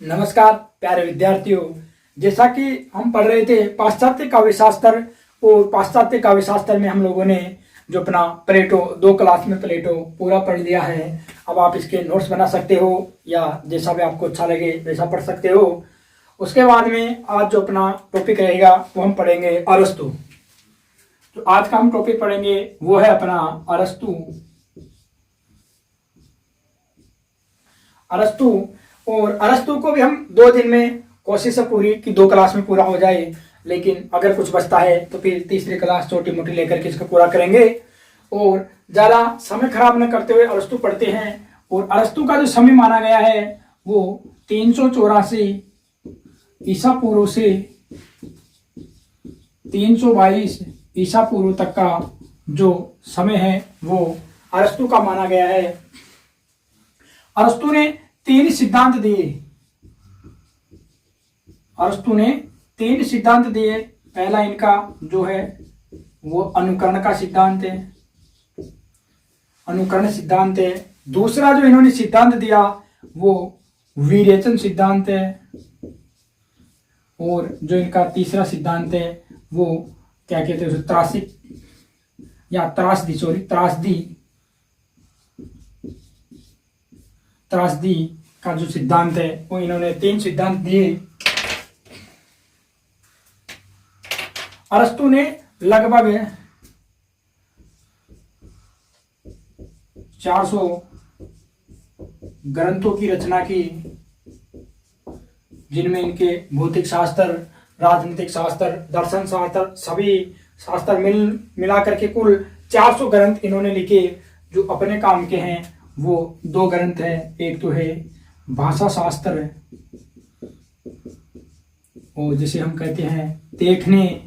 नमस्कार प्यारे विद्यार्थियों। जैसा कि हम पढ़ रहे थे पाश्चात्य काव्यशास्त्र, और पाश्चात्य काव्यशास्त्र में हम लोगों ने जो अपना प्लेटो 2 क्लास में प्लेटो पूरा पढ़ लिया है। अब आप इसके नोट्स बना सकते हो या जैसा भी आपको अच्छा लगे वैसा पढ़ सकते हो। उसके बाद में आज जो अपना टॉपिक रहेगा वो हम पढ़ेंगे अरस्तु। तो आज का हम टॉपिक पढ़ेंगे वो है अपना अरस्तु। और अरस्तु को भी हम 2 दिन में कोशिश है पूरी कि 2 क्लास में पूरा हो जाए, लेकिन अगर कुछ बचता है तो फिर तीसरी क्लास छोटी मोटी लेकर के इसको पूरा करेंगे। और ज़्यादा समय खराब न करते हुए अरस्तु पढ़ते हैं। और अरस्तु का जो समय माना गया है वो 384 ईसा पूर्व से 322 ईसा पूर्व तक का जो समय है वो अरस्तु का माना गया है। अरस्तु ने 3 सिद्धांत दिए। अरस्तु ने 3 सिद्धांत दिए। पहला इनका जो है वो अनुकरण का सिद्धांत है, अनुकरण सिद्धांत है। दूसरा जो इन्होंने सिद्धांत दिया वो विरेचन सिद्धांत है। और जो इनका तीसरा सिद्धांत है वो क्या कहते हैं, त्रासिक या त्रासदी का जो सिद्धांत है वो इन्होंने 3 सिद्धांत दिए। अरस्तु ने लगभग 400 ग्रंथों की रचना की, जिनमें इनके भौतिक शास्त्र, राजनीतिक शास्त्र, दर्शन शास्त्र, सभी शास्त्र मिला करके कुल 400 ग्रंथ इन्होंने लिखे। जो अपने काम के हैं वो 2 ग्रंथ है। एक तो है भाषा शास्त्र, और जिसे हम कहते हैं देखने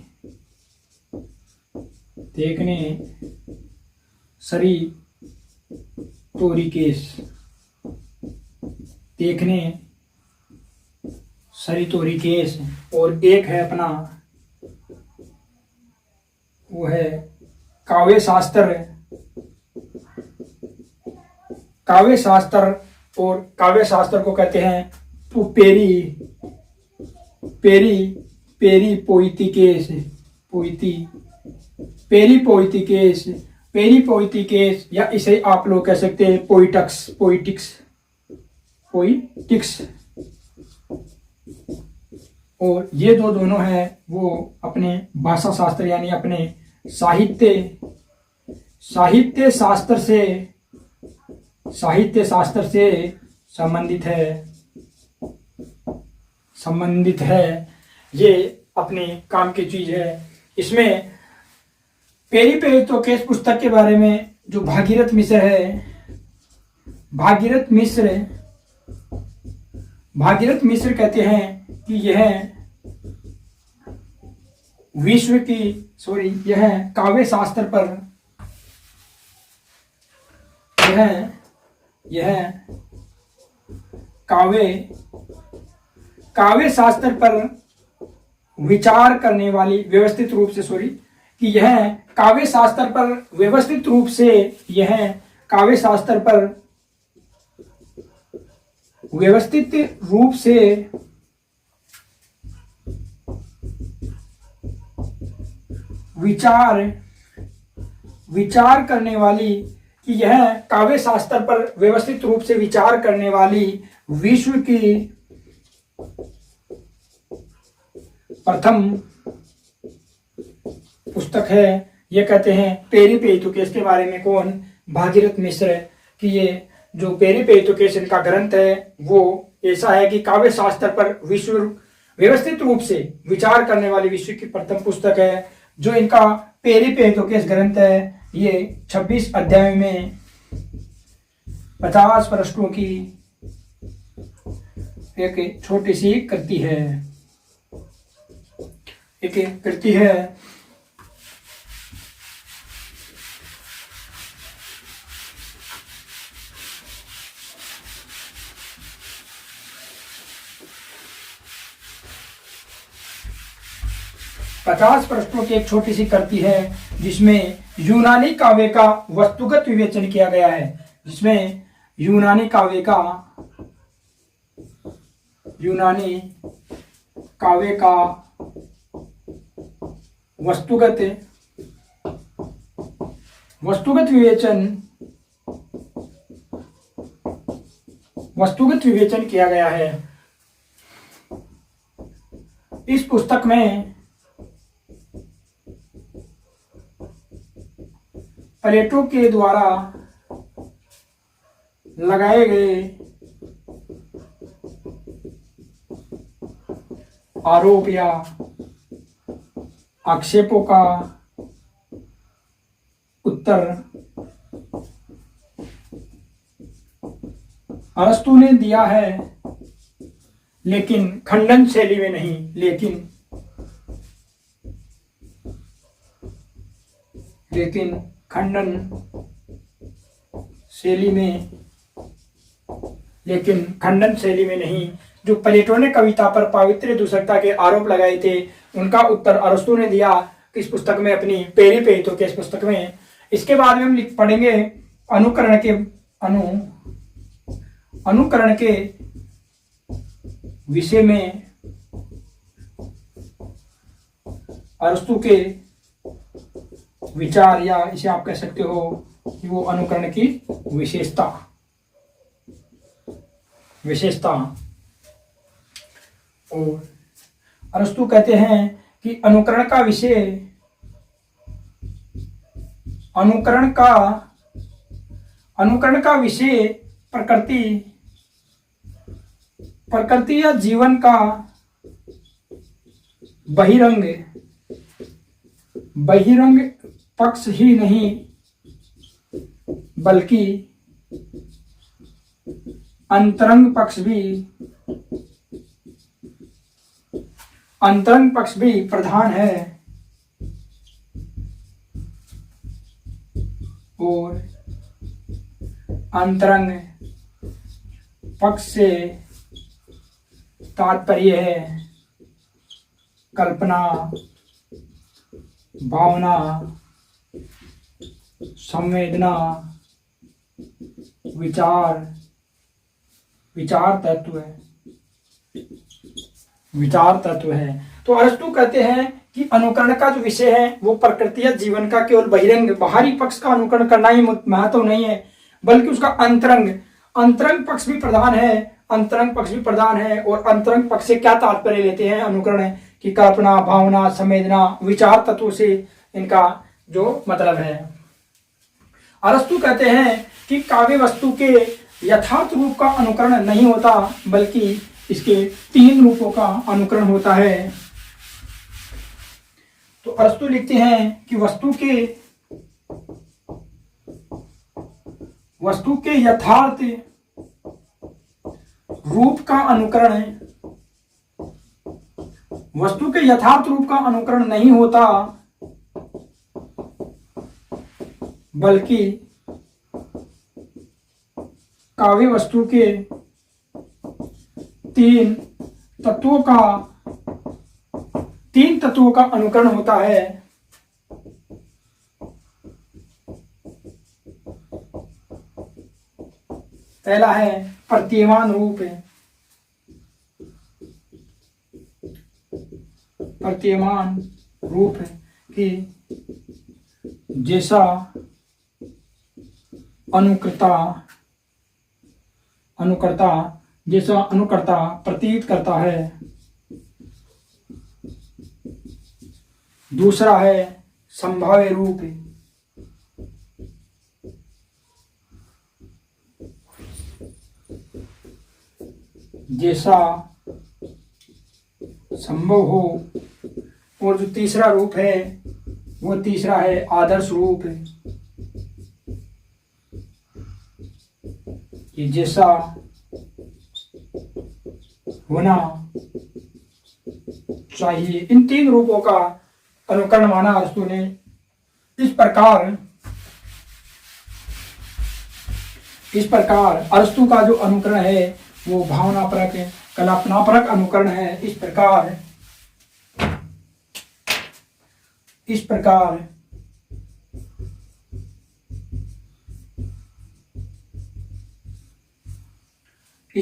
सरी तोरिकेश, देखने सरी तोरिकेश। और एक है अपना वो है काव्य शास्त्र। और काव्य शास्त्र को कहते हैं पेरी पोइटिकेश, या इसे आप लोग कह सकते हैं पोइटिक्स। और ये जो दोनों हैं वो अपने भाषा शास्त्र यानी अपने साहित्य शास्त्र से संबंधित है। ये अपने काम की चीज है। इसमें पेरिपेरितोकेश पुस्तक के बारे में जो भागीरथ मिश्र कहते हैं कि यह काव्य शास्त्र पर काव्य शास्त्र पर विचार करने वाली व्यवस्थित रूप से विचार करने वाली, कि यह काव्य शास्त्र पर व्यवस्थित रूप से विचार करने वाली विश्व की प्रथम पुस्तक है। ये कहते हैं पेरिपेरितोकेश के बारे में कौन? भागीरथ मिश्र। कि ये जो पेरिपेरितोकेश इनका ग्रंथ है वो ऐसा है कि काव्य शास्त्र पर व्यवस्थित रूप से विचार करने वाली विश्व की प्रथम पुस्तक है। जो इनका पेरिपेरितोकेश ग्रंथ है ये 26 अध्याय में 50 प्रश्नों की एक छोटी सी कृति है। पचास प्रश्नों की एक छोटी सी कृति है जिसमें यूनानी काव्य का वस्तुगत विवेचन किया गया है। जिसमें यूनानी काव्य का यूनानी काव्य का वस्तुगत विवेचन किया गया है। इस पुस्तक में प्लेटो के द्वारा लगाए गए आरोप या आक्षेपों का उत्तर अरस्तु ने दिया है, लेकिन खंडन शैली में नहीं, लेकिन खंडन शैली में नहीं। जो प्लेटो ने कविता पर पावित्र्य दूषकता के आरोप लगाए थे, उनका उत्तर अरस्तु ने दिया इस पुस्तक में, अपनी पहली पेटो के इस पुस्तक में। इसके बाद में हम पढ़ेंगे अनुकरण के विषय में अरस्तु के विचार, या इसे आप कह सकते हो कि वो अनुकरण की विशेषता। और अरस्तु कहते हैं कि अनुकरण का विषय प्रकृति या जीवन का बहिरंग पक्ष ही नहीं, बल्कि अंतरंग पक्ष भी प्रधान है। और अंतरंग पक्ष से तात्पर्य है कल्पना, भावना, संवेदना, विचार तत्व है। तो अरस्तु कहते हैं कि अनुकरण का जो विषय है वो प्रकृति या जीवन का केवल बाहरी पक्ष का अनुकरण करना ही महत्व नहीं है, बल्कि उसका अंतरंग पक्ष भी प्रधान है। और अंतरंग पक्ष से क्या तात्पर्य लेते हैं अनुकरण की कल्पना, भावना, संवेदना, विचार तत्व से इनका जो मतलब है। अरस्तु कहते हैं कि काव्य वस्तु के यथार्थ रूप का अनुकरण नहीं होता, बल्कि इसके 3 रूपों का अनुकरण होता है। तो अरस्तु लिखते हैं कि वस्तु के यथार्थ रूप का अनुकरण नहीं होता, बल्कि काव्य वस्तु के 3 तत्वों का अनुकरण होता है। पहला है प्रतीयमान रूप कि जैसा अनुकर्ता प्रतीत करता है। दूसरा है संभाव्य रूप, जैसा संभव हो। और जो तीसरा रूप है वो है आदर्श रूप, कि जैसा होना चाहिए। इन 3 रूपों का अनुकरण माना अरस्तु ने। इस प्रकार अरस्तु का जो अनुकरण है वो भावनापरक, कल्पनापरक अनुकरण है। इस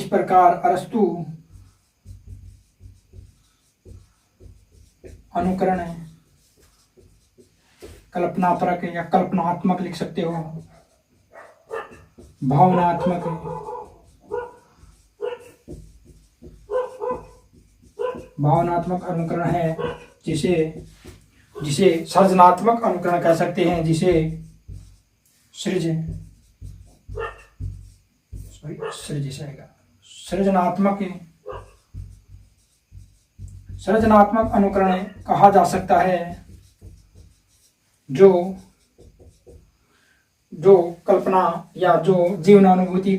प्रकार अरस्तु अनुकरण है, कल्पनापरक या कल्पनात्मक लिख सकते हो, भावनात्मक है, भावनात्मक अनुकरण है, जिसे जिसे सृजनात्मक अनुकरण कह सकते हैं, जिसे सृजनात्मक अनुकरण कहा जा सकता है, जो कल्पना या जो जीवनानुभूति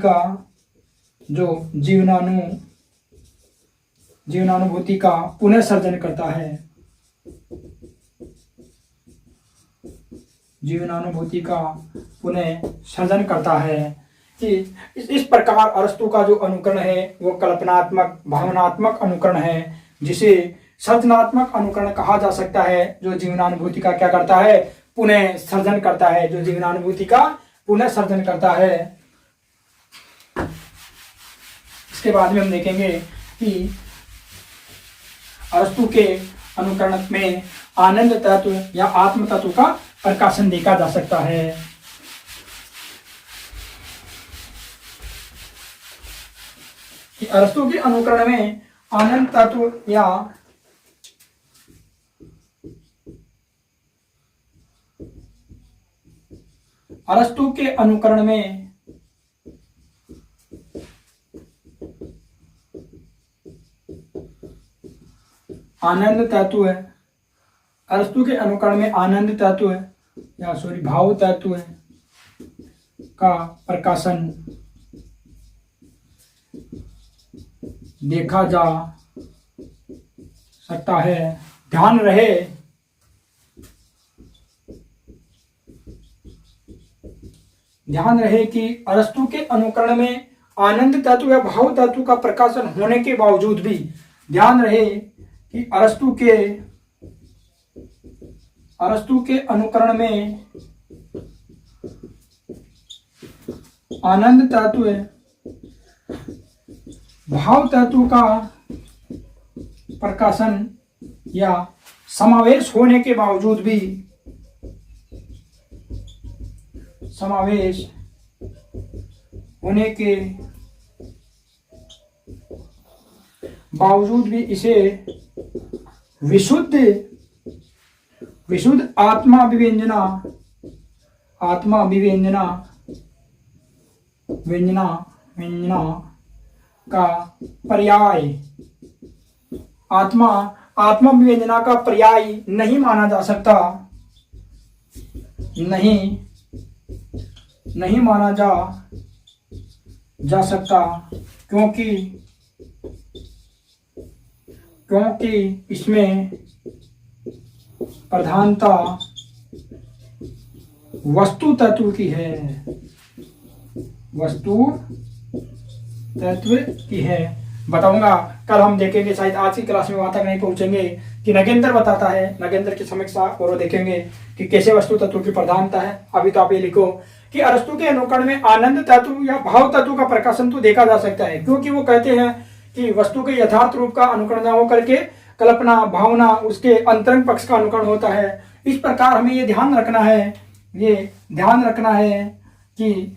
का पुनः सर्जन करता है, जीवनानुभूति का पुनः सर्जन करता है। कि इस प्रकार अरस्तु का जो अनुकरण है वो कल्पनात्मक भावनात्मक अनुकरण है, जिसे सृजनात्मक अनुकरण कहा जा सकता है, जो जीवनानुभूति का क्या करता है, पुनः सर्जन करता है, जो जीवनानुभूति का पुनः सर्जन करता है। इसके बाद में हम देखेंगे कि अरस्तु के अनुकरण में आनंद तत्व या आत्म तत्व का प्रकाशन देखा जा सकता है। कि अरस्तु के अनुकरण में आनंद तत्व या अरस्तु के अनुकरण में आनंद तत्व है, अरस्तु के अनुकरण में आनंद तत्व या भाव तत्व का प्रकाशन देखा जा सकता है। ध्यान रहे कि अरस्तु के अनुकरण में आनंद तत्व या भाव तत्व का प्रकाशन होने के बावजूद भी, ध्यान रहे कि अरस्तु के अनुकरण में आनंद तत्व भाव तत्व का प्रकाशन या समावेश होने के बावजूद भी, इसे विशुद्ध आत्मा विवेचना का पर्याय, आत्मा विवेचना का पर्याय नहीं माना जा सकता, नहीं माना जा सकता, क्योंकि इसमें प्रधानता वस्तु तत्व की है, बताऊंगा कल हम देखेंगे, शायद आज की क्लास में वहां तक नहीं पहुंचेंगे कि नगेंद्र बताता है, नगेंद्र की समीक्षा और वो देखेंगे कि कैसे वस्तु तत्व की प्रधानता है। अभी तो आप ये लिखो कि अरस्तु के अनुकरण में आनंद तत्व या भाव तत्व का प्रकाशन तो देखा जा सकता है, क्योंकि वो कहते हैं कि वस्तु के यथार्थ रूप का अनुकरण न होकर के कल्पना भावना उसके अंतरंग पक्ष का अनुकरण होता है। इस प्रकार हमें ये ध्यान रखना है कि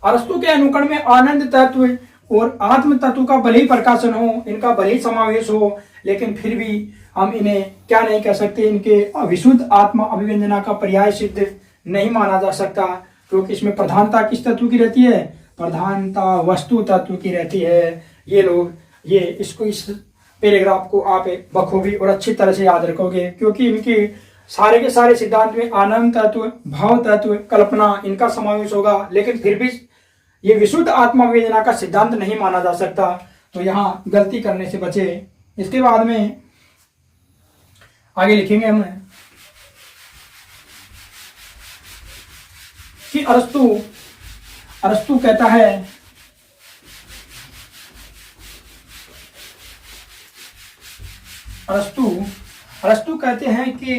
अरस्तु के अनुकरण में आनंद तत्व और आत्म तत्व का भले ही प्रकाशन हो, इनका भले ही समावेश हो, लेकिन फिर भी हम इन्हें क्या नहीं कह सकते, इनके विशुद्ध आत्मा अभिव्यंजना का पर्याय सिद्ध नहीं माना जा सकता, क्योंकि इसमें प्रधानता किस तत्व की रहती है, प्रधानता वस्तु तत्व की रहती है। इस पैराग्राफ को आप बखूबी और अच्छी तरह से याद रखोगे, क्योंकि इनके सारे के सारे सिद्धांत में आनंद तत्व भाव तत्व कल्पना इनका समावेश होगा, लेकिन फिर भी ये विशुद्ध आत्मा विवेचना का सिद्धांत नहीं माना जा सकता। तो यहाँ गलती करने से बचे। इसके बाद में आगे लिखेंगे हम कि अरस्तु कहता है अरस्तु कहते हैं कि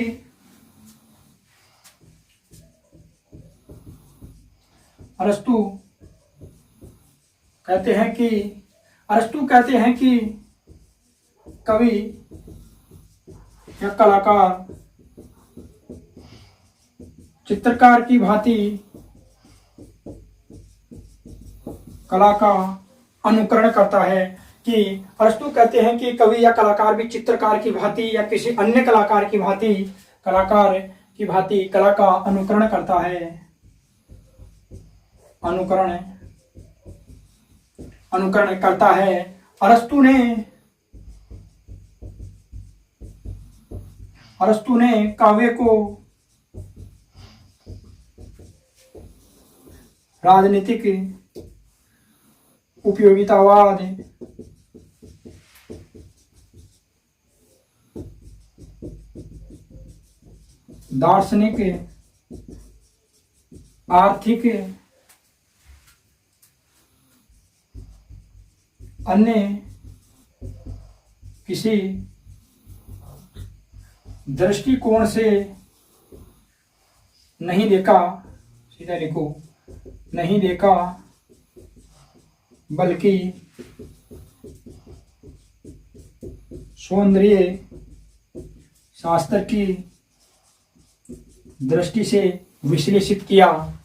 अरस्तु कहते हैं कि कवि या कलाकार चित्रकार की भांति कला का अनुकरण करता है। कि अरस्तु कहते हैं कि कवि या कलाकार भी चित्रकार की भांति या किसी अन्य कलाकार की भांति कला का अनुकरण करता है। अनुकरण करता है। अरस्तु ने काव्य को राजनीतिक उपयोगितावाद, दार्शनिक, आर्थिक, अन्य किसी दृष्टिकोण से नहीं देखा, सीधा लिखो, नहीं देखा, बल्कि सौंदर्य शास्त्र की दृष्टि से विश्लेषित किया।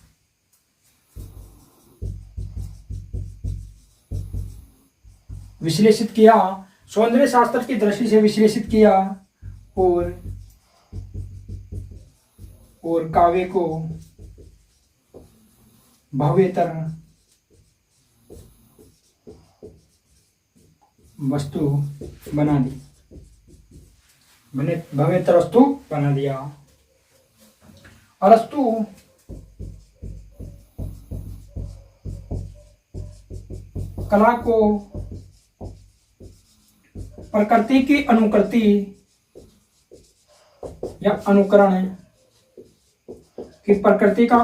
सौंदर्य शास्त्र की दृष्टि से विश्लेषित किया और काव्य को भव्यतर वस्तु बना दी, भव्यतर वस्तु बना दिया। अरस्तु कला को प्रकृति की अनुकृति या अनुकरण की प्रकृति का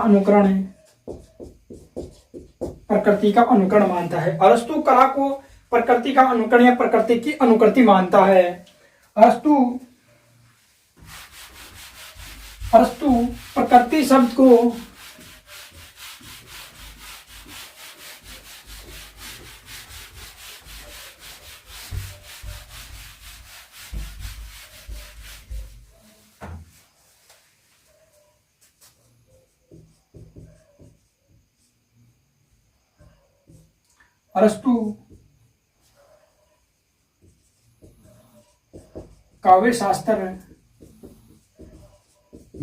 अनुकरण मानता है। अरस्तु कला को प्रकृति का अनुकरण या प्रकृति की अनुकृति मानता है। अरस्तु प्रकृति शब्द को काव्य शास्त्र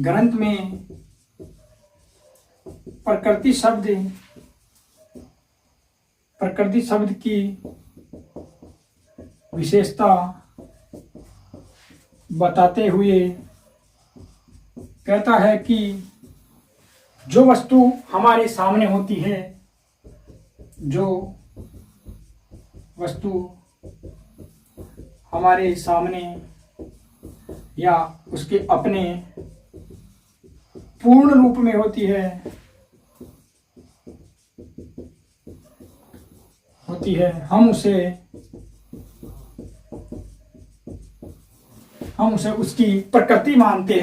ग्रंथ में प्रकृति शब्द की विशेषता बताते हुए कहता है कि जो वस्तु हमारे सामने होती है, जो वस्तु हमारे सामने या उसके अपने पूर्ण रूप में होती है, हम उसे उसकी प्रकृति मानते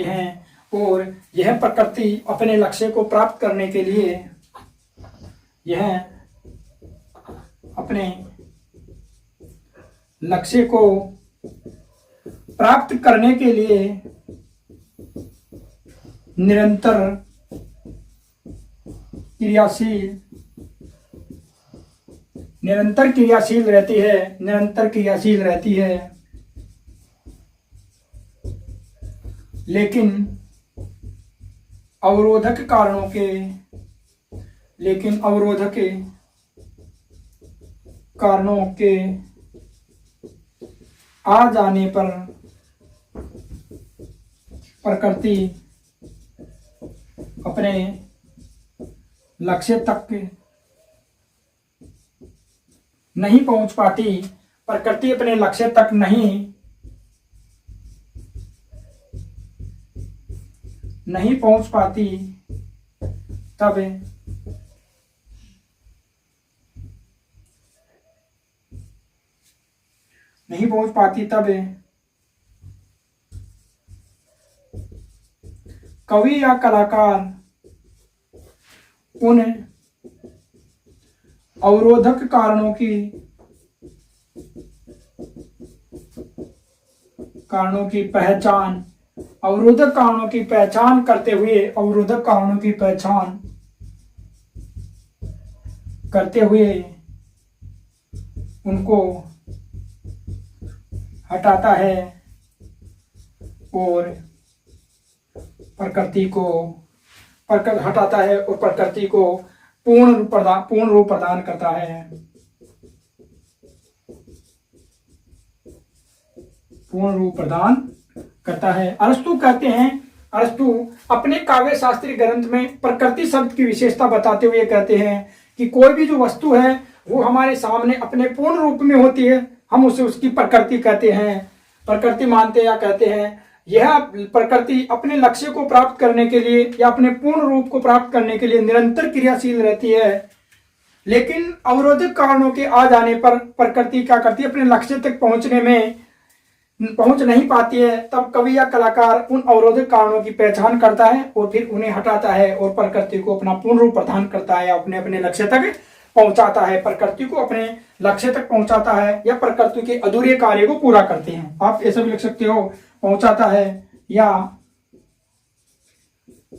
हैं। और यह प्रकृति अपने लक्ष्य को प्राप्त करने के लिए, निरंतर क्रियाशील रहती है। लेकिन अवरोधक कारणों के आ जाने पर प्रकृति अपने लक्ष्य तक नहीं पहुंच पाती। प्रकृति अपने लक्ष्य तक नहीं पहुंच पाती, तब कवि या कलाकार उन अवरोधक कारणों की पहचान, अवरोधक कारणों की पहचान करते हुए, अवरोधक कारणों की पहचान करते हुए उनको हटाता है और प्रकृति को हटाता है और प्रकृति को पूर्ण रूप प्रदान करता है। पूर्ण रूप प्रदान करता है। अरस्तु कहते हैं, अरस्तु अपने काव्य शास्त्रीय ग्रंथ में प्रकृति शब्द की विशेषता बताते हुए कहते हैं कि कोई भी जो वस्तु है वो हमारे सामने अपने पूर्ण रूप में होती है, हम उसे उसकी प्रकृति कहते हैं, प्रकृति मानते या कहते हैं। यह प्रकृति अपने लक्ष्य को प्राप्त करने के लिए या अपने पूर्ण रूप को प्राप्त करने के लिए निरंतर क्रियाशील रहती है, लेकिन अवरोधक कारणों के आ जाने पर प्रकृति क्या करती है, अपने लक्ष्य तक पहुंच नहीं पाती है। तब कवि या कलाकार उन अवरोधक कारणों की पहचान करता है और फिर उन्हें हटाता है और प्रकृति को अपना पूर्ण रूप प्रदान करता है, अपने लक्ष्य तक पहुंचाता है, प्रकृति को अपने लक्ष्य तक पहुंचाता है या प्रकृति के अधूरे कार्य को पूरा करते हैं। आप ऐसा भी लिख सकते हो, पहुंचाता है या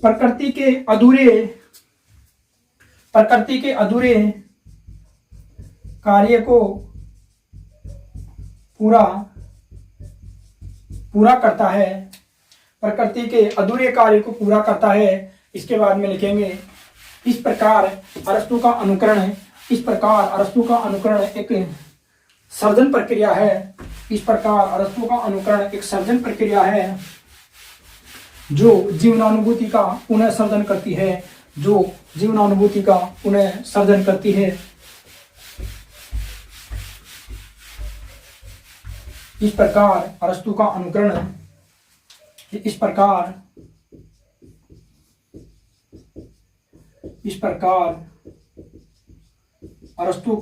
प्रकृति के अधूरे कार्य को पूरा करता है, प्रकृति के अधूरे कार्य को पूरा करता है। इसके बाद में लिखेंगे, इस प्रकार अरस्तु का अनुकरण एक सर्जन प्रक्रिया है। इस प्रकार अरस्तु का अनुकरण एक सर्जन प्रक्रिया है जो जीवनानुभूति का पुनः सर्जन करती है, इस प्रकार अरस्तु का अनुकरण, इस प्रकार अरस्तु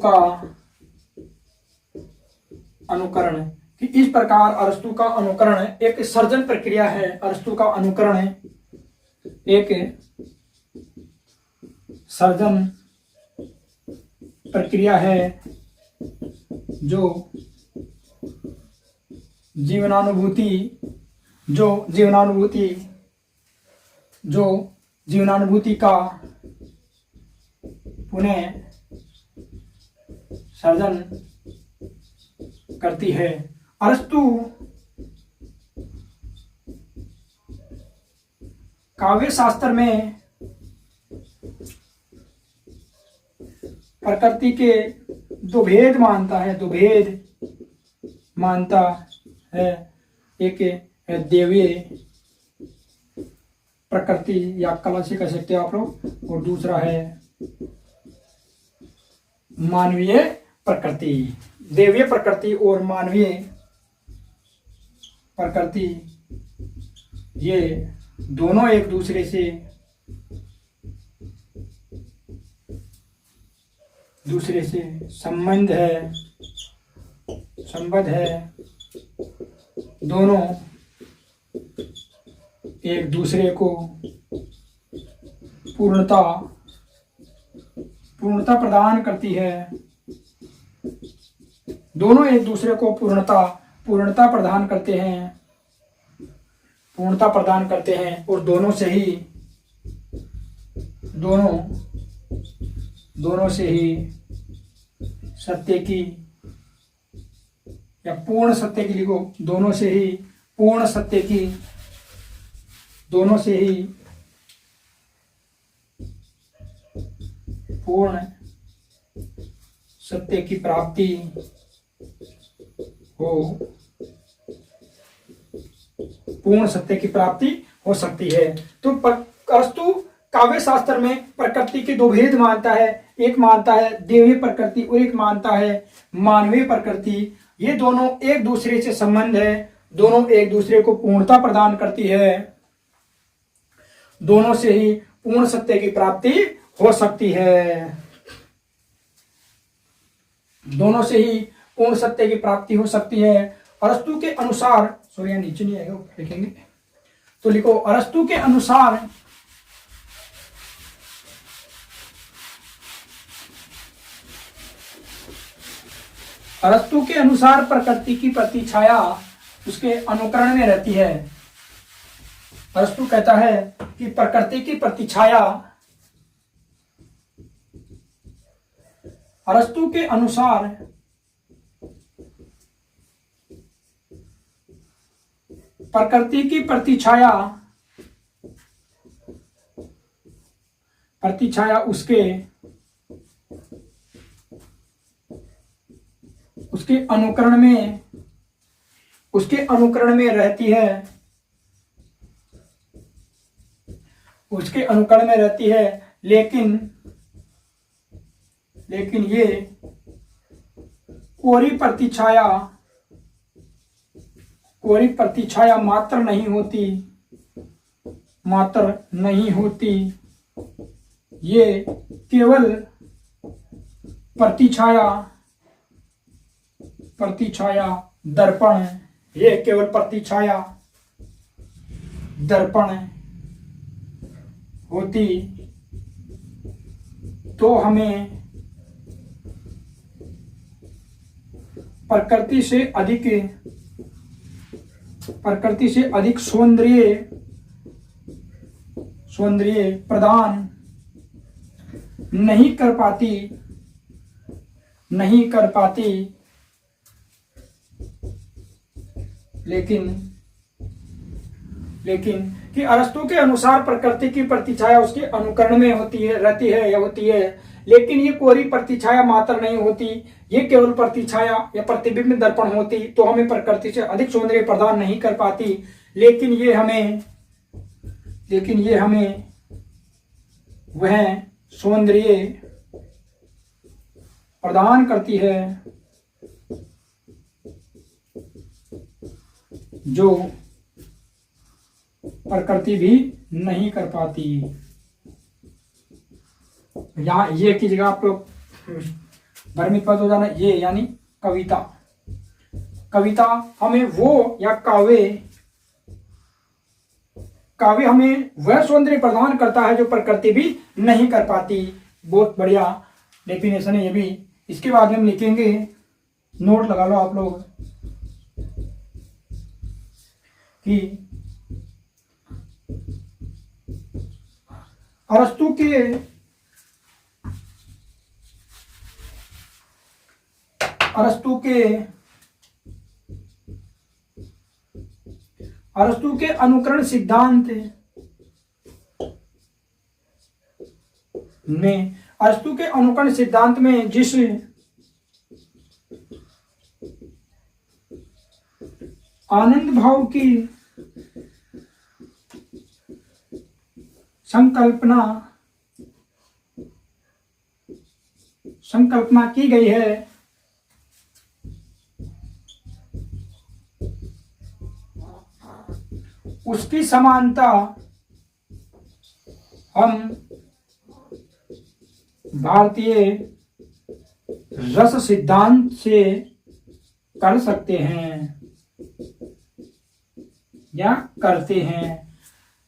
का अनुकरण एक सर्जन प्रक्रिया है। अरस्तु का अनुकरण एक सर्जन प्रक्रिया है जो जीवनानुभूति का पुनः सर्जन करती है। अरस्तु काव्य शास्त्र में प्रकृति के दो भेद मानता है, एक है दैवीय प्रकृति या कला से कह सकते हो आप लोग, और दूसरा है मानवीय प्रकृति। दैवीय प्रकृति और मानवीय प्रकृति ये दोनों एक दूसरे से संबंध है, दोनों एक दूसरे को पूर्णता प्रदान करती है, दोनों एक दूसरे को पूर्णता प्रदान करते हैं और दोनों से ही सत्य की या पूर्ण सत्य की लिखो, दोनों से ही पूर्ण सत्य की, दोनों से ही पूर्ण सत्य की प्राप्ति हो सकती है। तो अरस्तु काव्य शास्त्र में प्रकृति के दो भेद मानता है, एक मानता है दैवीय प्रकृति और एक मानता है मानवीय प्रकृति। ये दोनों एक दूसरे से संबंध है, दोनों एक दूसरे को पूर्णता प्रदान करती है, दोनों से ही पूर्ण सत्य की प्राप्ति हो सकती है, दोनों से ही पूर्ण सत्य की प्राप्ति हो सकती है। अरस्तु के अनुसार, सॉरी नीचे नहीं आएगा, लिखेंगे तो लिखो, अरस्तु के अनुसार अरस्तु के अनुसार प्रकृति की प्रतिछाया उसके अनुकरण में रहती है। अरस्तु कहता है कि प्रकृति की प्रतिछाया, अरस्तु के अनुसार प्रकृति की प्रतिछाया उसके अनुकरण में रहती है, उसके अनुकरण में रहती है, लेकिन ये कोरी प्रतिछाया मात्र नहीं होती, ये केवल प्रतिछाया दर्पण है, ये केवल प्रतिछाया दर्पण होती तो हमें प्रकृति से अधिक सौंदर्य प्रदान नहीं कर पाती, लेकिन कि अरस्तु के अनुसार प्रकृति की प्रतिछाया उसके अनुकरण में रहती है, लेकिन ये कोरी प्रतिछाया मात्र नहीं होती, ये केवल प्रतिछाया या प्रतिबिंब दर्पण होती तो हमें प्रकृति से अधिक सौंदर्य प्रदान नहीं कर पाती, लेकिन ये हमें वह सौंदर्य प्रदान करती है जो प्रकृति भी नहीं कर पाती। यहाँ ये की जगह आप लोग भ्रमित मत हो जाना, ये यानी कविता हमें वो या काव्य हमें वह सौंदर्य प्रदान करता है जो प्रकृति भी नहीं कर पाती। बहुत बढ़िया डेफिनेशन है ये भी। इसके बाद में हम लिखेंगे, नोट लगा लो आप लोग कि अरस्तु के अनुकरण सिद्धांत में जिस आनंद भाव की संकल्पना की गई है, उसकी समानता हम भारतीय रस सिद्धांत से कर सकते हैं या करते हैं।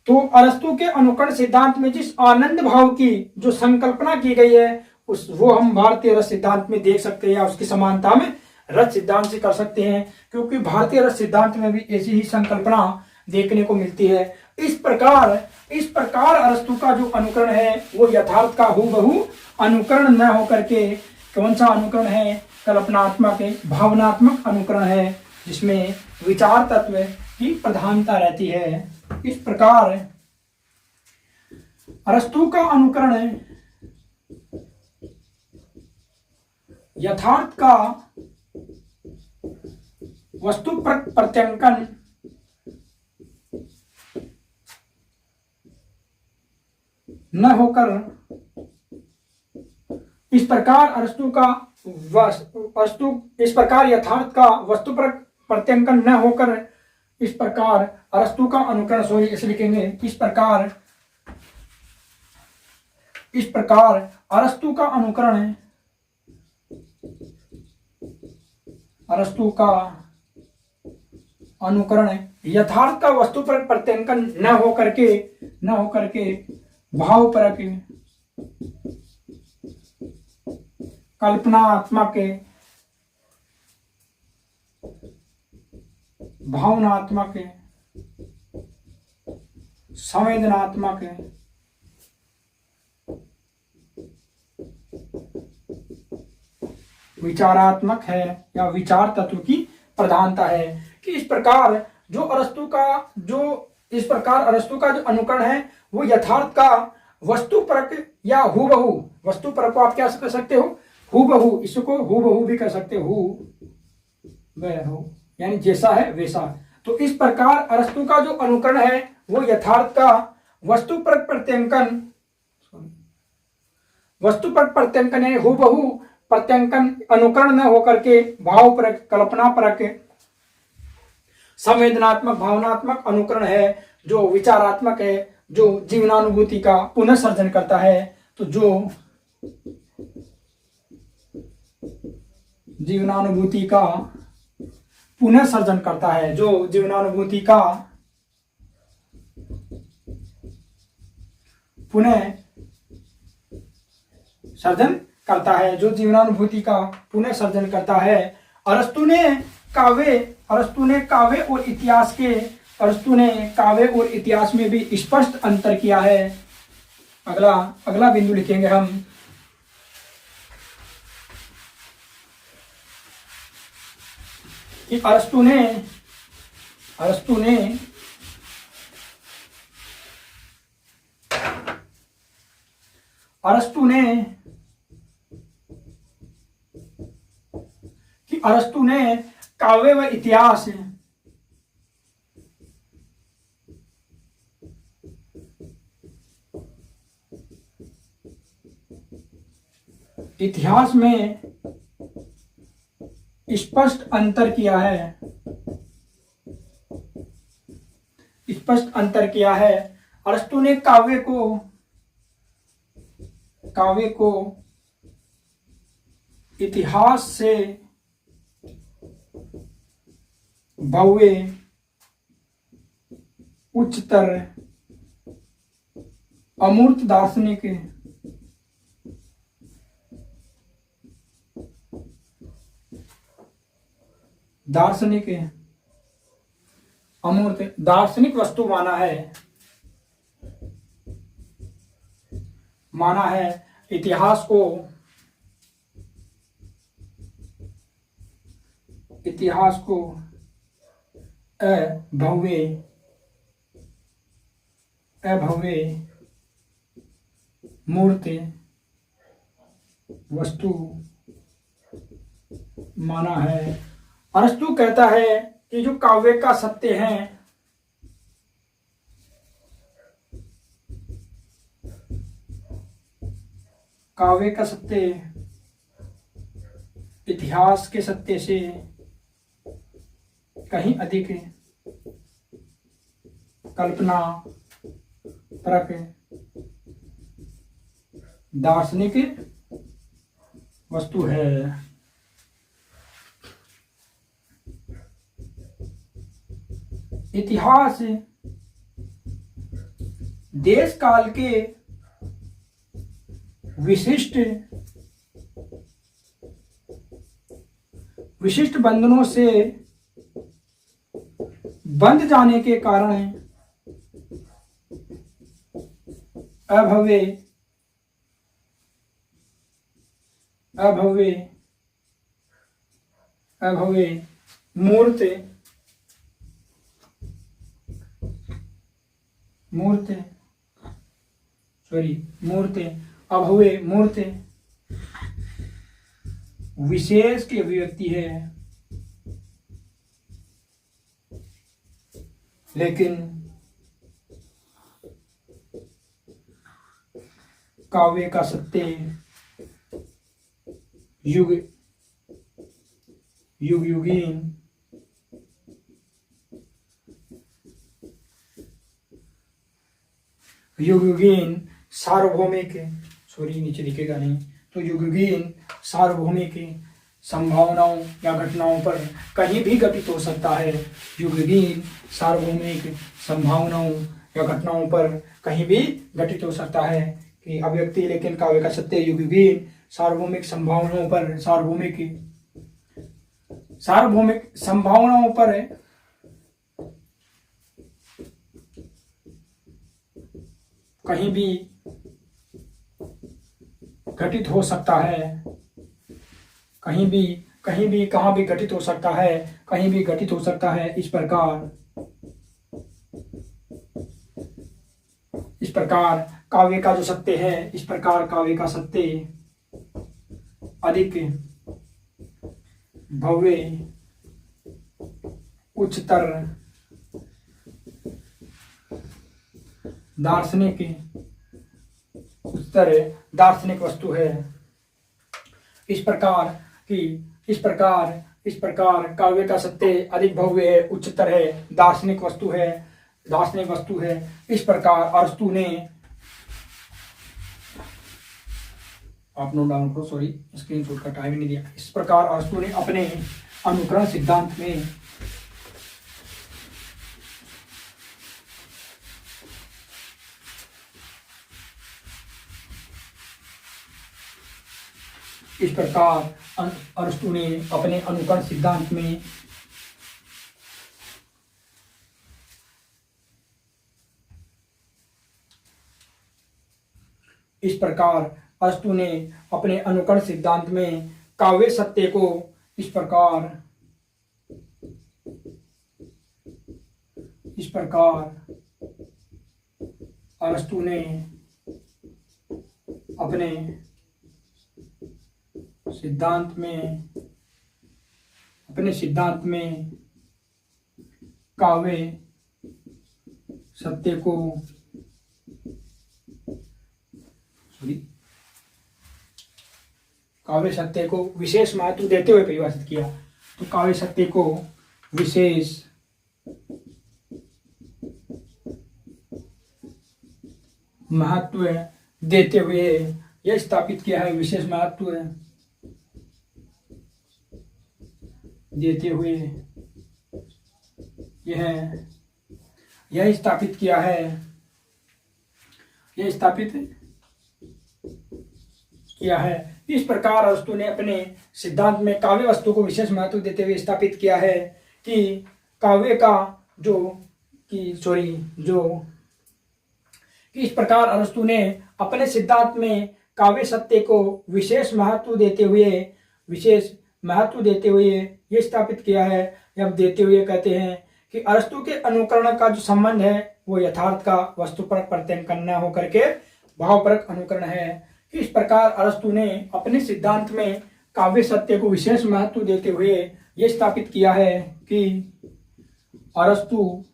तो अरस्तु के अनुकरण सिद्धांत में जिस आनंद भाव की जो संकल्पना की गई है वो हम भारतीय रस सिद्धांत में देख सकते हैं या उसकी समानता में रस सिद्धांत से कर सकते हैं, क्योंकि भारतीय रस सिद्धांत में भी ऐसी ही संकल्पना देखने को मिलती है। इस प्रकार अरस्तु का जो अनुकरण है वो यथार्थ का हूबहू अनुकरण न होकर के कौन सा अनुकरण है, कल्पनात्मक भावनात्मक अनुकरण है, जिसमें विचार तत्व की प्रधानता रहती है। इस प्रकार अरस्तु का अनुकरण यथार्थ का वस्तु प्रत्यंकन न होकर, इस प्रकार यथार्थ का वस्तु प्रत्यंकन न होकर, इस प्रकार अरस्तु का अनुकरण इसे लिखेंगे, इस प्रकार अरस्तु का अनुकरण यथार्थ का वस्तु पर प्रत्यंकन न होकर के भावपरक कल्पनात्मक भावनात्मक, संवेदनात्मक, विचारात्मक है या विचार तत्व की प्रधानता है। कि इस प्रकार जो अरस्तु का जो अनुकरण है वो यथार्थ का वस्तुपरक या हूबहू, वस्तुपरक को आप क्या कर सकते हो, हूबहू, इसको हूबहू भी कर सकते हो, हूबहू यानी जैसा है वैसा। तो इस प्रकार अरस्तु का जो अनुकरण है वो यथार्थ का वस्तुपरक प्रत्यंकन है, हूबहू प्रत्यंकन, अनुकरण न होकर के भावपरक, कल्पनापरक, संवेदनात्मक, भावनात्मक अनुकरण है, जो विचारात्मक है, जो जीवनानुभूति का पुनः सर्जन करता है। तो जो जीवनानुभूति का पुनः सर्जन करता है, जो जीवनानुभूति का पुनः सर्जन करता है, जो जीवनानुभूति का पुनः सर्जन करता है। अरस्तु ने काव्य और इतिहास में भी स्पष्ट अंतर किया है। अगला बिंदु लिखेंगे हम, कि अरस्तु ने काव्य व इतिहास में स्पष्ट अंतर किया है। अरस्तु ने काव्य को इतिहास से भव्य, उच्चतर, अमूर्त दार्शनिक वस्तु माना है। इतिहास को अभव्य मूर्त वस्तु माना है। अरस्तु कहता है कि जो काव्य का सत्य है, काव्य का सत्य इतिहास के सत्य से कहीं अधिक कल्पना परक, दार्शनिक वस्तु है। इतिहास देश काल के विशिष्ट बंधनों से बंध जाने के कारण अभव्य मूर्त विशेष की अभिव्यक्ति है, लेकिन काव्य का सत्य युगयुगीन सार्वभौमिक, नीचे लिखेगा नहीं, तो युगयुगीन सार्वभौमिक संभावनाओं या घटनाओं पर कहीं भी घटित हो सकता है। युगयुगीन सार्वभौमिक संभावनाओं या घटनाओं पर कहीं भी घटित हो सकता है कि अभिव्यक्ति, लेकिन काव्य का सत्य युगयुगीन सार्वभौमिक संभावनाओं पर कहीं भी घटित हो सकता है, कहीं भी कहाँ भी घटित हो सकता है, कहीं भी घटित हो सकता है। इस प्रकार काव्य का जो सत्य है, इस प्रकार काव्य का सत्य अधिक भव्य, उच्चतर, दार्शनिक वस्तु है। इस प्रकार काव्य का सत्य अधिक भव्य है, उच्चतर है, दार्शनिक वस्तु है। इस प्रकार अरस्तु ने, आप नोट डाउन करो, सॉरी स्क्रीनशॉट का टाइम नहीं दिया। इस प्रकार अरस्तु ने अपने अनुकरण सिद्धांत में इस प्रकार अरस्तु ने अपने अनुकरण सिद्धांत में काव्य सत्य को इस प्रकार अरस्तु ने अपने सिद्धांत में काव्य सत्य को विशेष महत्व देते हुए परिभाषित किया। तो काव्य सत्य को विशेष महत्व देते हुए यह स्थापित किया है, विशेष महत्व देते हुए यह स्थापित किया है, इस प्रकार अरस्तु ने अपने सिद्धांत में काव्य वस्तु को विशेष महत्व देते हुए स्थापित किया है कि काव्य का इस प्रकार अरस्तु ने अपने सिद्धांत में काव्य सत्य को विशेष महत्व देते हुए यह स्थापित किया है। जब देते हुए कहते हैं कि अरस्तु के अनुकरण का जो संबंध है वो यथार्थ का वस्तुपरक प्रत्यंकन न होकर के भावपरक अनुकरण है। इस प्रकार अरस्तु ने अपने सिद्धांत में काव्य सत्य को विशेष महत्व देते हुए यह स्थापित किया है कि अरस्तु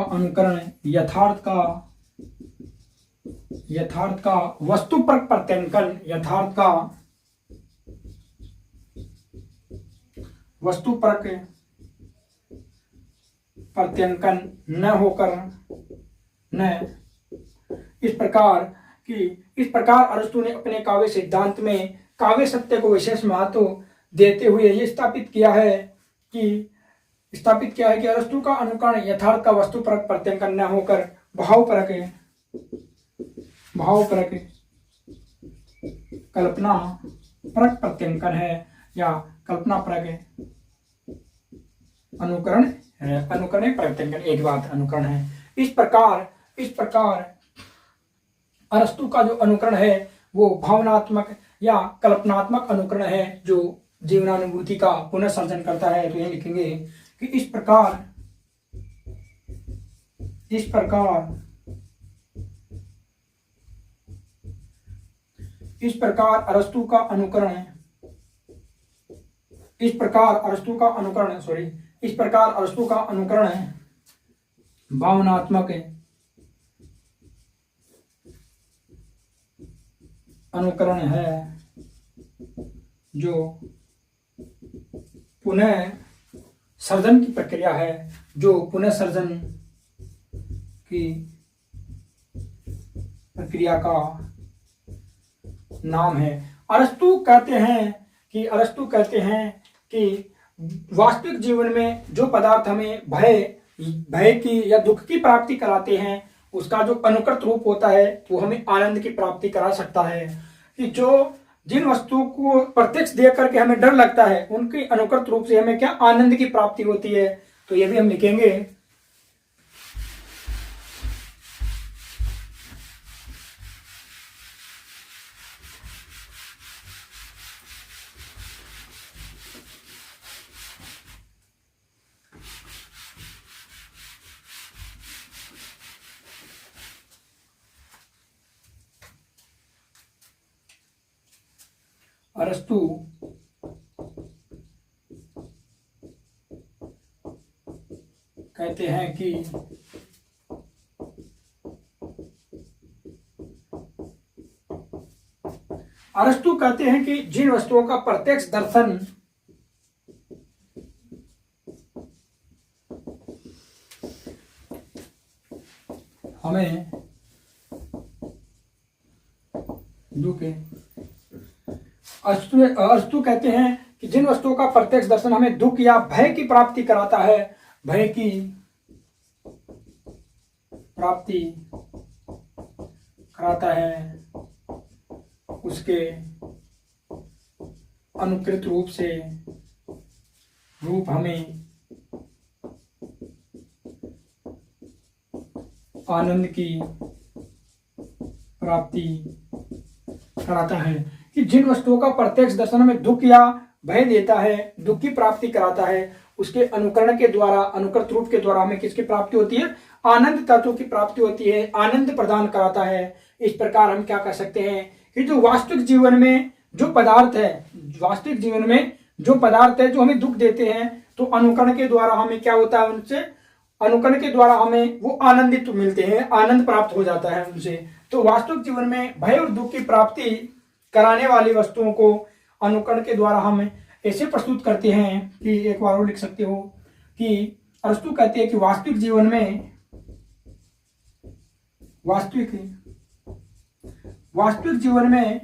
का अनुकरण यथार्थ का वस्तुपरक प्रत्यंकन न होकर इस प्रकार अरस्तु ने अपने काव्य सिद्धांत में काव्य सत्य को विशेष महत्व देते हुए यह स्थापित किया है कि अरस्तु का अनुकरण यथार्थ का वस्तुपरक प्रत्यंकन न होकर भावपरक कल्पना परक प्रत्यंकन है या कल्पना परक अनुकरण है। अनुकरण प्रत्यंकन एक बात अनुकरण है। इस प्रकार अरस्तु का जो अनुकरण है वो भावनात्मक या कल्पनात्मक अनुकरण है जो जीवनानुभूति का पुनर्सर्जन करता है। तो ये लिखेंगे कि इस प्रकार अरस्तु का अनुकरण भावनात्मक अनुकरण है जो पुनः सर्जन की प्रक्रिया है, जो पुनः सर्जन की प्रक्रिया का नाम है। अरस्तु कहते हैं कि वास्तविक जीवन में जो पदार्थ हमें भय की या दुख की प्राप्ति कराते हैं उसका जो अनुकृत रूप होता है वो हमें आनंद की प्राप्ति करा सकता है। कि जिन वस्तुओं को प्रत्यक्ष देख करके हमें डर लगता है उनकी अनुकृत रूप से हमें क्या आनंद की प्राप्ति होती है। तो ये भी हम लिखेंगे अरस्तु कहते हैं कि अरस्तु कहते हैं कि जिन वस्तुओं का प्रत्यक्ष दर्शन हमें दुख है, अरस्तु कहते हैं कि जिन वस्तुओं का प्रत्यक्ष दर्शन हमें दुख या भय की प्राप्ति कराता है, भय की प्राप्ति कराता है, उसके अनुकृत रूप हमें आनंद की प्राप्ति कराता है। कि जिन वस्तुओं का प्रत्यक्ष दर्शन हमें दुख या भय देता है, दुख की प्राप्ति कराता है, उसके अनुकरण के द्वारा, अनुकृत रूप के द्वारा हमें किसकी प्राप्ति होती है? आनंद तत्व की प्राप्ति होती है, आनंद प्रदान कराता है। इस प्रकार हम क्या कर सकते हैं कि जो वास्तविक जीवन में जो पदार्थ है, वास्तविक जीवन में जो पदार्थ है जो हमें दुख देते हैं, तो अनुकरण के द्वारा हमें क्या होता है? उनसे अनुकरण के द्वारा हमें वो आनंदित मिलते हैं, आनंद प्राप्त हो जाता है उनसे। तो वास्तविक जीवन में भय और दुख की प्राप्ति कराने वाली वस्तुओं को अनुकरण के द्वारा हम ऐसे प्रस्तुत करते हैं कि एक बार और लिख सकते हो कि अरस्तु कहते हैं कि वास्तविक जीवन में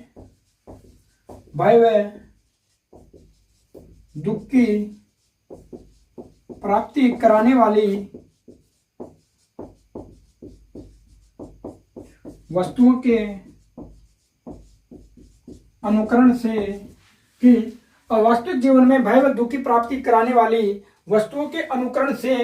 भय व दुख की प्राप्ति कराने वाली वस्तुओं के अनुकरण से, कि वास्तविक जीवन में भय व दुख की प्राप्ति कराने वाली वस्तुओं के अनुकरण से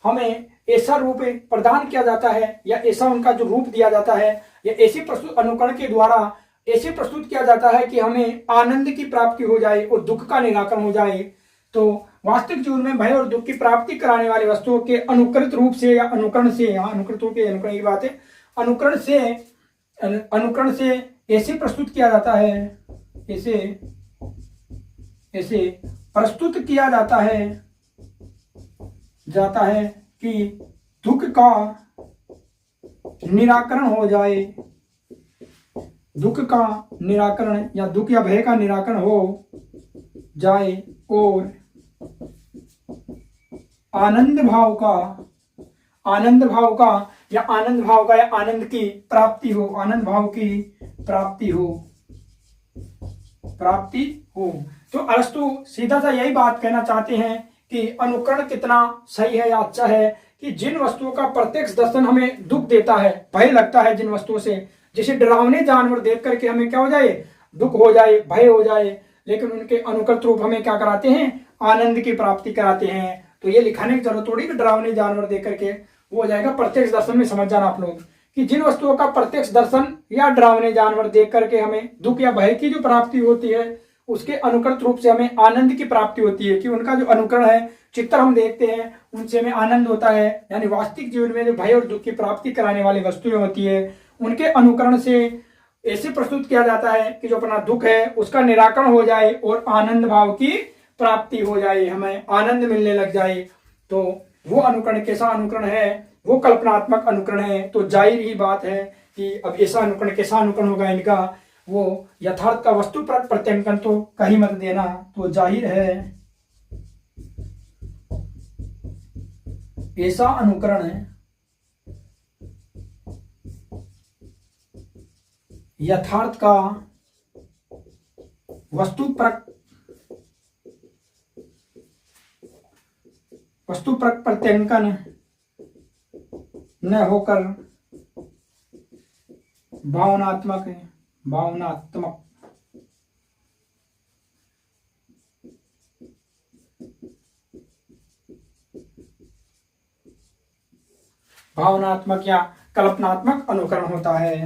हमें ऐसा रूप प्रदान किया जाता है, या ऐसा उनका जो रूप दिया जाता है, या ऐसे प्रस्तुत अनुकरण के द्वारा ऐसे प्रस्तुत किया जाता है कि हमें आनंद की प्राप्ति हो जाए और दुख का निराकरण हो जाए। तो वास्तविक जीवन में भय और दुख की प्राप्ति कराने वाली वस्तुओं के अनुकृत रूप से या अनुकरण से, यहाँ अनुकृत रूप के अनुकरण की बात है, अनुकरण से ऐसे प्रस्तुत किया जाता है, ऐसे प्रस्तुत किया जाता है कि दुख का निराकरण हो जाए, दुख का निराकरण या दुख या भय का निराकरण हो जाए और आनंद भाव का या आनंद की प्राप्ति हो, आनंद भाव की प्राप्ति हो। तो अरस्तु सीधा सा यही बात कहना चाहते हैं कि अनुकरण कितना सही है या अच्छा है कि जिन वस्तुओं का प्रत्यक्ष दर्शन हमें दुख देता है, भय लगता है, जिन वस्तुओं से, जैसे डरावने जानवर देख करके हमें क्या हो जाए? दुख हो जाए, भय हो जाए, लेकिन उनके अनुकृत रूप हमें क्या कराते हैं? आनंद की प्राप्ति कराते हैं। तो ये लिखाने की जरूरत थोड़ी कि डरावने जानवर देख करके वो हो जाएगा। प्रत्यक्ष दर्शन में समझ जाना आप लोग कि जिन वस्तुओं का प्रत्यक्ष दर्शन या डरावने जानवर देख करके हमें दुख या भय की जो प्राप्ति होती है, उसके अनुकृत रूप से हमें आनंद की प्राप्ति होती है। कि उनका जो अनुकरण है, चित्र हम देखते हैं, उनसे हमें आनंद होता है। यानी वास्तविक जीवन में जो भय और दुख की प्राप्ति कराने वाली वस्तुएं होती है, उनके अनुकरण से ऐसे प्रस्तुत किया जाता है कि जो अपना दुख है उसका निराकरण हो जाए और आनंद भाव की प्राप्ति हो जाए, हमें आनंद मिलने लग जाए। तो वो अनुकरण कैसा अनुकरण है? वो कल्पनात्मक अनुकरण है। तो जाहिर ही बात है कि अब ऐसा अनुकरण कैसा अनुकरण होगा इनका? वो यथार्थ का वस्तु प्रत्यंकन तो कहीं मत देना। तो जाहिर है ऐसा अनुकरण है यथार्थ का वस्तु प्रत्यंकन न होकर भावनात्मक या कल्पनात्मक अनुकरण होता है।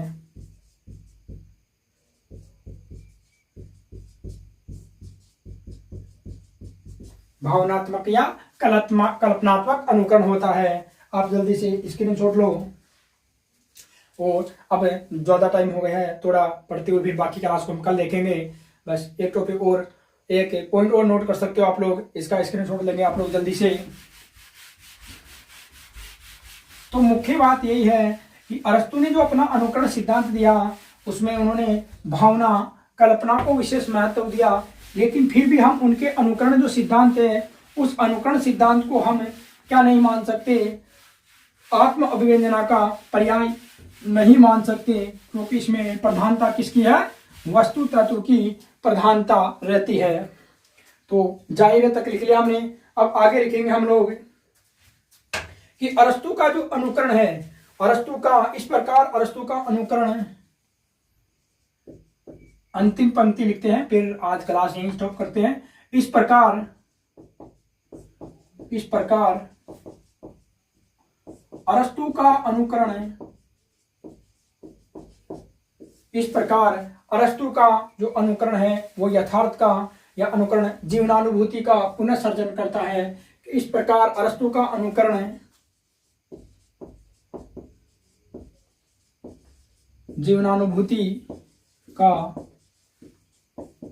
भावनात्मक या कल्पनात्मक अनुकरण होता है। आप जल्दी से स्क्रीनशॉट लो। और अब ज्यादा टाइम हो गया है, थोड़ा पढ़ते हुए भी बाकी क्लास को हम कल देखेंगे। बस एक टॉपिक और एक पॉइंट और नोट कर सकते हो आप लोग, इसका स्क्रीनशॉट लेंगे आप लोग जल्दी से। तो मुख्य बात यही है कि अरस्तु ने जो अपना अनुकरण सिद्धांत दिया उसमें उन्होंने भावना कल्पना को विशेष महत्व दिया, लेकिन फिर भी हम उनके अनुकरण जो सिद्धांत है उस अनुकरण सिद्धांत को हम क्या नहीं मान सकते, आत्म अभिव्यंजना का पर्याय नहीं मान सकते, क्योंकि इसमें प्रधानता किसकी है, वस्तु तत्व की प्रधानता रहती है। तो जाहिर तक लिख लिया हमने। अब आगे लिखेंगे हम लोग कि अरस्तु का जो अनुकरण है, अरस्तु का इस प्रकार अरस्तु का अनुकरण, अंतिम पंक्ति लिखते हैं फिर आज क्लास यहीं स्टॉप करते हैं। इस प्रकार अरस्तु का अनुकरण, इस प्रकार अरस्तु का जो अनुकरण है वो यथार्थ का या अनुकरण जीवनानुभूति का पुनर्सर्जन करता है। इस प्रकार अरस्तु का अनुकरण जीवनानुभूति का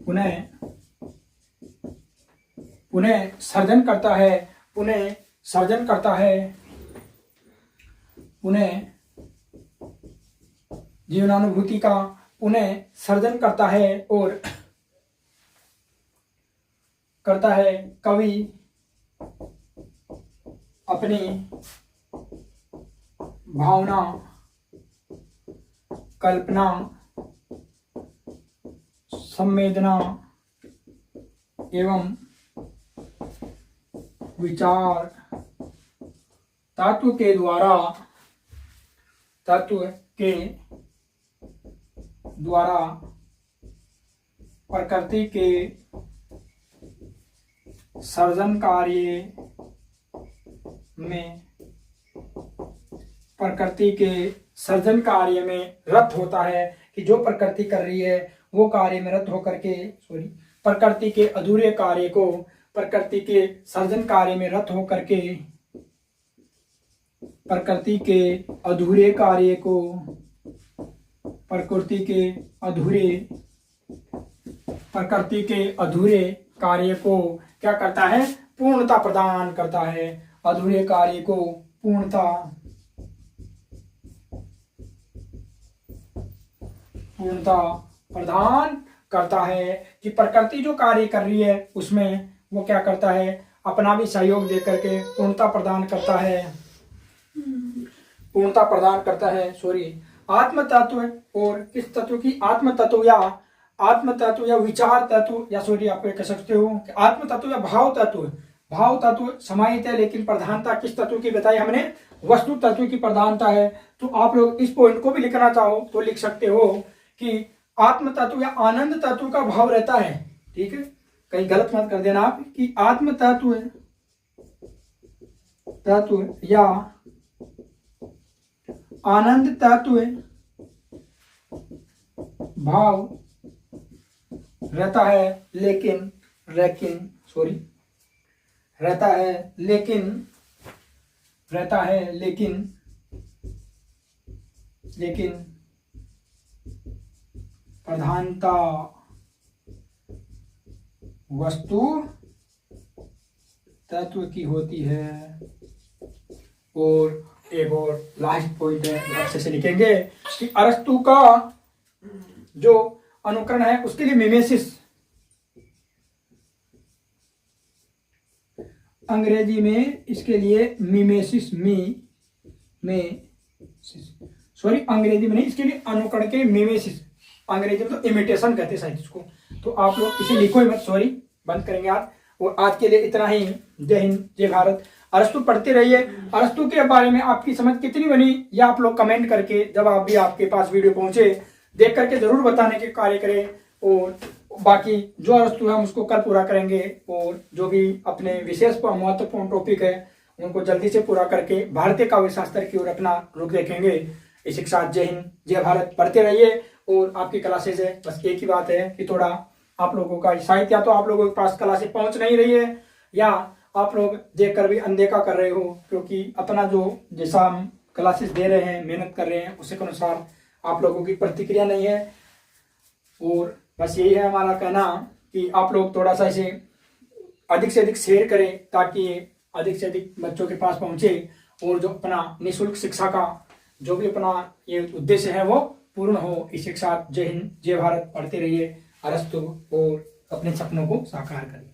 पुनः सर्जन करता है, पुनः जीवनानुभूति का पुनः सर्जन करता है और करता है कवि अपनी भावना कल्पना संवेदना एवं विचार तत्व के द्वारा प्रकृति के सर्जन कार्य में रत होता है, कि जो प्रकृति कर रही है वो कार्य में रत होकर के प्रकृति के अधूरे कार्य को प्रकृति के सर्जन कार्य में रत होकर के प्रकृति के अधूरे कार्य को क्या करता है, पूर्णता प्रदान करता है, अधूरे कार्य को पूर्णता प्रदान करता है। कि प्रकृति जो कार्य कर रही है उसमें वो क्या करता है, अपना भी सहयोग दे करके पूर्णता प्रदान करता है। आत्म तत्व और किस तत्व की, आत्म तत्व या विचार तत्व या आप कह सकते हो कि आत्म तत्व या भाव तत्व समाहित है, लेकिन प्रधानता किस तत्व की बताई हमने, वस्तु तत्व की प्रधानता है। तो आप लोग इस पॉइंट को भी लिखना चाहो तो लिख सकते हो कि आत्म तत्व या आनंद तत्व का भाव रहता है। ठीक है, कहीं गलत मत कर देना आप, कि आत्म तत्व या आनंद तत्व भाव रहता है, लेकिन प्रधानता वस्तु तत्व की होती है। और एक और लास्ट पॉइंट है, अच्छे से लिखेंगे कि अरस्तु का जो अनुकरण है उसके लिए मिमेसिस, अंग्रेजी में इसके लिए मिमेसिस अंग्रेजी में नहीं, इसके लिए अनुकरण के मिमेसिस, अंग्रेजी में तो इमिटेशन कहते हैं शायद इसको। तो आप लोग इसे लिखो ही मत, बंद करेंगे आज। और आज के लिए इतना ही। जय हिंद, जय भारत। अरस्तु पढ़ते रहिए। अरस्तु के बारे में आपकी समझ कितनी बनी या आप लोग कमेंट करके, जब आप भी आपके पास वीडियो पहुंचे, देख करके जरूर बताने के कार्य करें। और बाकी जो अरस्तु है हम उसको कल पूरा करेंगे, और जो भी अपने विशेष महत्वपूर्ण टॉपिक है उनको जल्दी से पूरा करके भारतीय काव्य शास्त्र की ओर अपना रुख देखेंगे। इसी के साथ जय हिंद, जय भारत। पढ़ते रहिए। और आपकी क्लासेज है, बस एक ही बात है कि थोड़ा आप लोगों का शायद या तो आप लोगों के पास क्लासेज पहुंच नहीं रही है, या आप लोग देखकर भी अनदेखा कर रहे हो, क्योंकि अपना जो जैसा हम क्लासेस दे रहे हैं, मेहनत कर रहे हैं, उसी के अनुसार आप लोगों की प्रतिक्रिया नहीं है। और बस यही है हमारा कहना कि आप लोग थोड़ा सा इसे अधिक से अधिक शेयर करें ताकि ये अधिक से अधिक बच्चों के पास पहुंचे और जो अपना निःशुल्क शिक्षा का जो भी अपना ये उद्देश्य है वो पूर्ण हो। इसी के साथ जय हिंद, जय भारत, पढ़ते रहिए अरस्तु और अपने सपनों को साकार करिए।